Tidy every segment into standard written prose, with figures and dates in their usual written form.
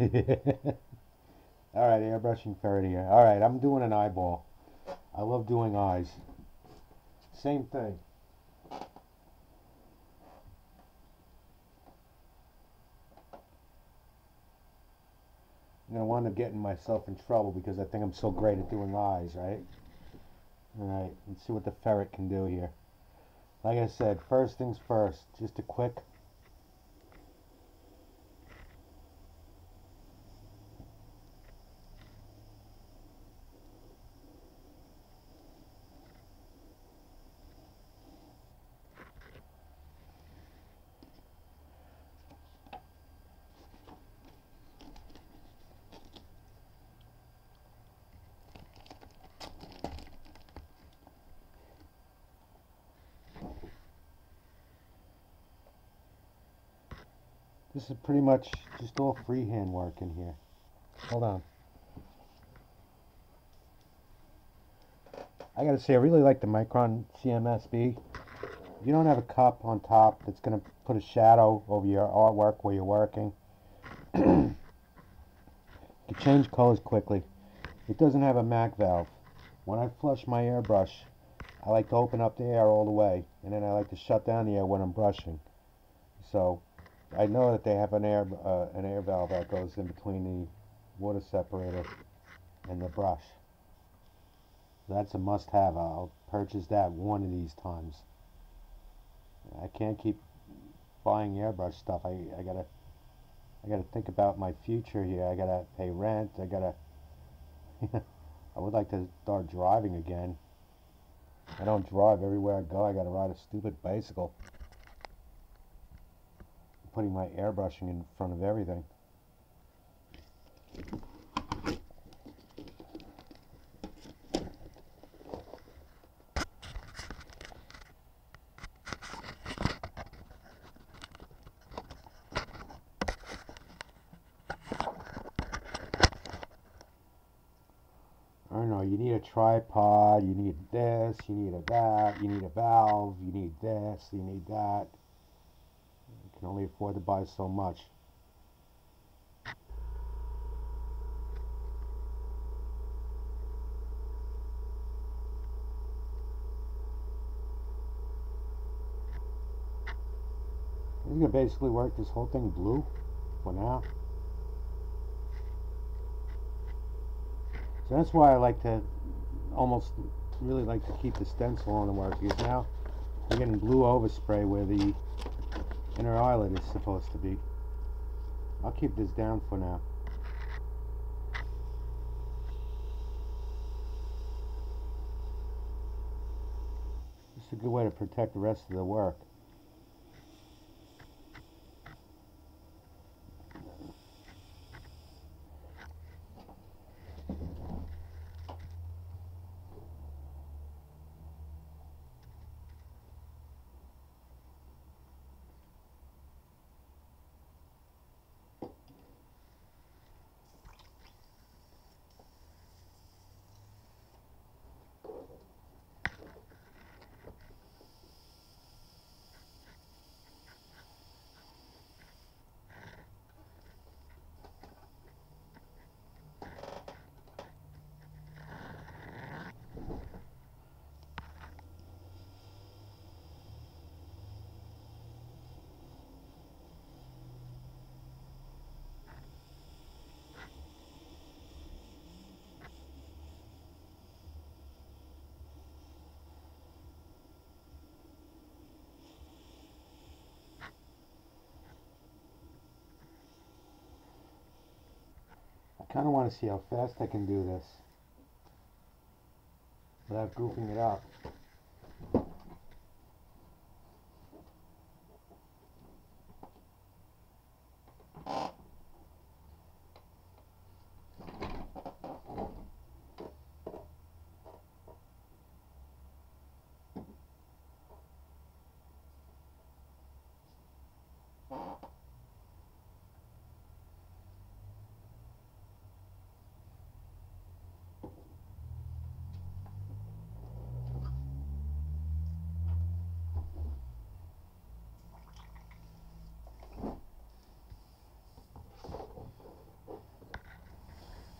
Alright, airbrushing ferret here. Alright, I'm doing an eyeball. I love doing eyes. Same thing. I'm gonna wind up getting myself in trouble because I think I'm so great at doing eyes, right? Alright, let's see what the ferret can do here. Like I said, first things first, just a quick. This is pretty much just all freehand work in here. Hold on. I gotta say, I really like the Micron CMSB. You don't have a cup on top that's gonna put a shadow over your artwork where you're working. You can change colors quickly. It doesn't have a MAC valve. When I flush my airbrush, I like to open up the air all the way, and then I like to shut down the air when I'm brushing. So I know that they have an air valve that goes in between the water separator and the brush. That's a must-have. I'll purchase that one of these times. I can't keep buying airbrush stuff. I gotta think about my future here. I gotta pay rent. I gotta. I would like to start driving again. I don't drive everywhere I go. I gotta ride a stupid bicycle. Putting my airbrushing in front of everything. I don't know, you need a tripod, you need this, you need a that, you need a valve, you need this, you need that. You can only afford to buy so much. I'm going to basically work this whole thing blue for now. So that's why I like to really like to keep the stencil on the work, because now I'm getting blue overspray where the inner eyelid is supposed to be. I'll keep this down for now. It's a good way to protect the rest of the work. I kind of want to see how fast I can do this without goofing it up.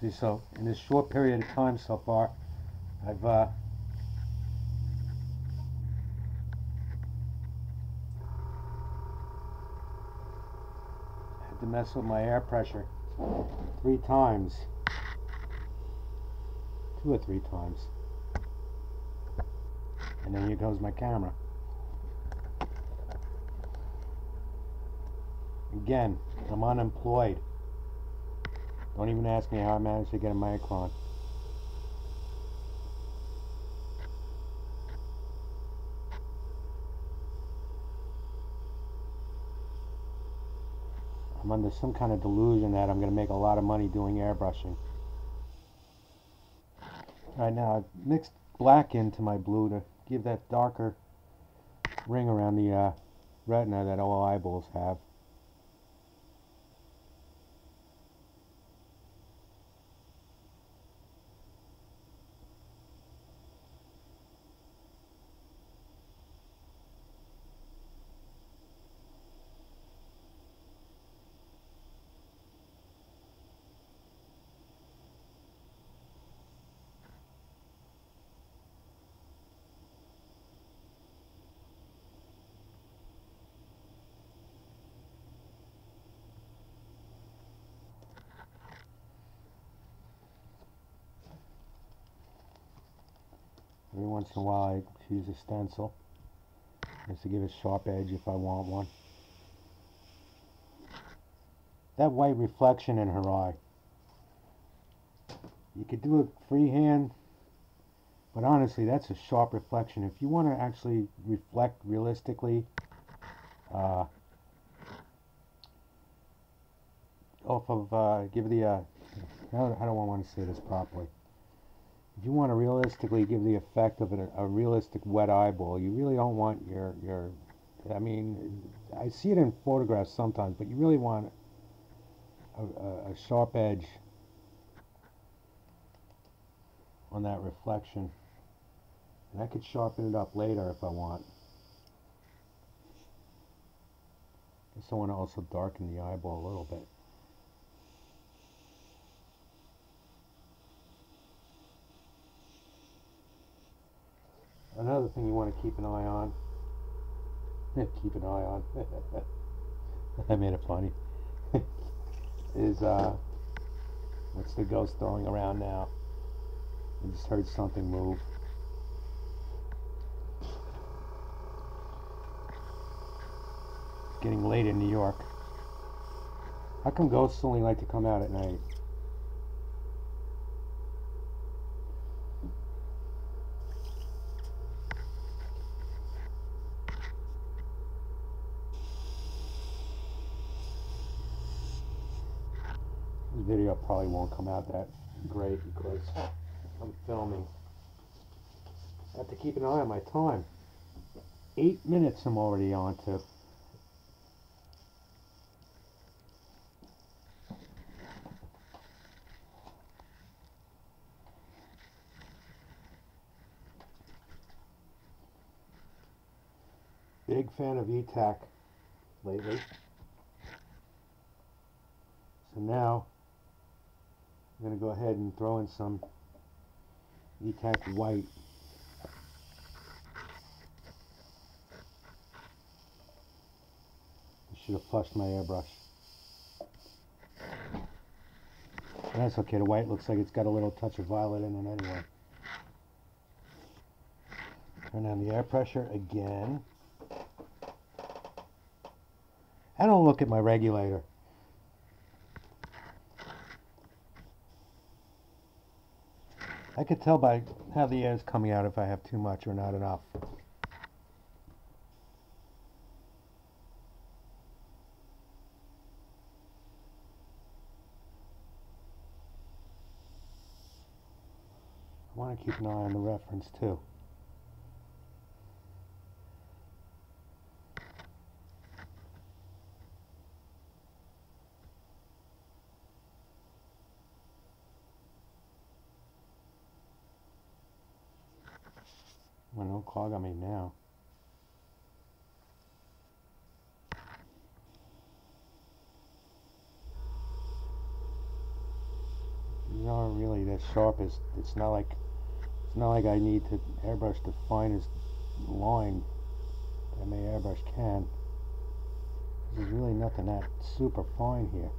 See, so in this short period of time so far, I've had to mess with my air pressure 3 times, 2 or 3 times, and then here goes my camera. Again, I'm unemployed. Don't even ask me how I managed to get a Micron. I'm under some kind of delusion that I'm going to make a lot of money doing airbrushing. Right now, I've mixed black into my blue to give that darker ring around the retina that all eyeballs have. Every once in a while I use a stencil just to give a sharp edge if I want one. That white reflection in her eye, you could do it freehand, but honestly that's a sharp reflection. If you want to actually reflect realistically off of give the how do I want to say this properly? If you want to realistically give the effect of a realistic wet eyeball, you really don't want your I mean, I see it in photographs sometimes, but you really want a sharp edge on that reflection. And I could sharpen it up later if I want. I guess I want to also darken the eyeball a little bit. Another thing you want to keep an eye on, keep an eye on, I made it funny, is what's the ghost throwing around now? I just heard something move. It's getting late in New York. How come ghosts only like to come out at night? This video probably won't come out that great because I'm filming. I have to keep an eye on my time. 8 minutes I'm already on to. Big fan of ETAC lately. So now I'm going to go ahead and throw in some ETAC white. I should have flushed my airbrush. That's okay, the white looks like it's got a little touch of violet in it anyway. Turn on the air pressure again. I don't look at my regulator. I could tell by how the air is coming out if I have too much or not enough. I want to keep an eye on the reference too. Well, don't clog on me now. You know, not really that sharp. It's not like I need to airbrush the finest line that my airbrush can. There's really nothing that super fine here.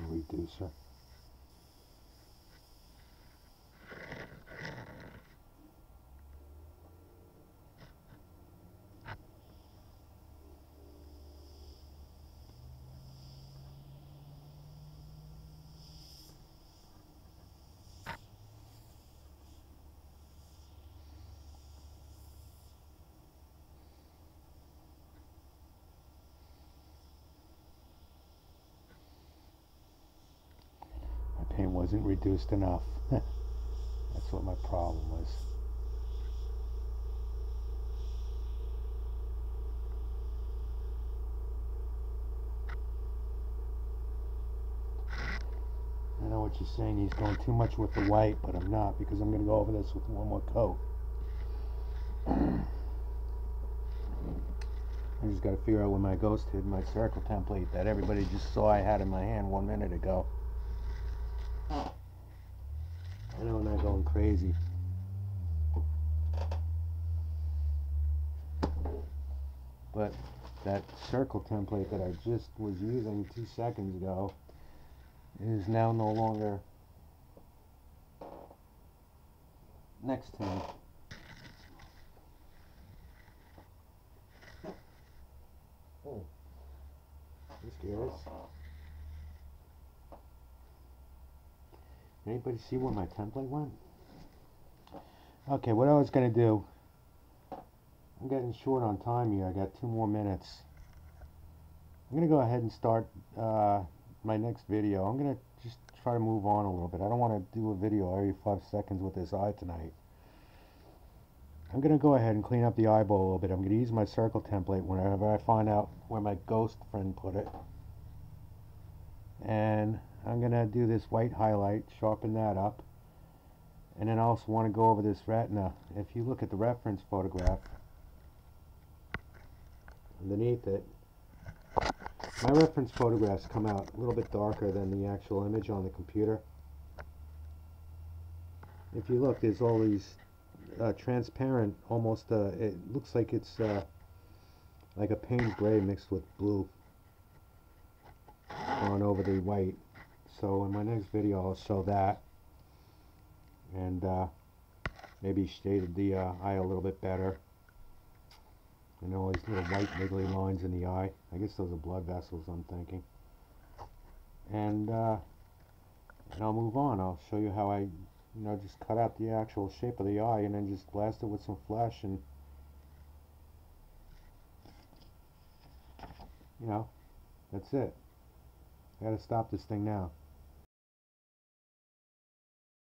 Reducer. My paint wasn't reduced enough. That's what my problem was. I know what you're saying, he's going too much with the white, but I'm not, because I'm going to go over this with one more coat. I just got to figure out where my ghost hid my circle template that everybody just saw I had in my hand 1 minute ago. I know I'm not going crazy. But that circle template that I just was using 2 seconds ago is now no longer next to me. Oh, I'm scared. Anybody see where my template went? Okay, what I was going to do, I'm getting short on time here. I got 2 more minutes. I'm going to go ahead and start my next video. I'm going to just try to move on a little bit. I don't want to do a video every 5 seconds with this eye tonight. I'm going to go ahead and clean up the eyeball a little bit. I'm going to use my circle template whenever I find out where my ghost friend put it. And I'm going to do this white highlight, sharpen that up. And then I also want to go over this retina. If you look at the reference photograph underneath it, my reference photographs come out a little bit darker than the actual image on the computer. If you look, there's all these transparent, almost, it looks like it's like a Payne's gray mixed with blue on over the white. So in my next video I'll show that, and maybe shaded the eye a little bit better. And all these little white wiggly lines in the eye. I guess those are blood vessels, I'm thinking. And I'll move on. I'll show you how I, just cut out the actual shape of the eye and then just blast it with some flesh, and that's it. I gotta stop this thing now.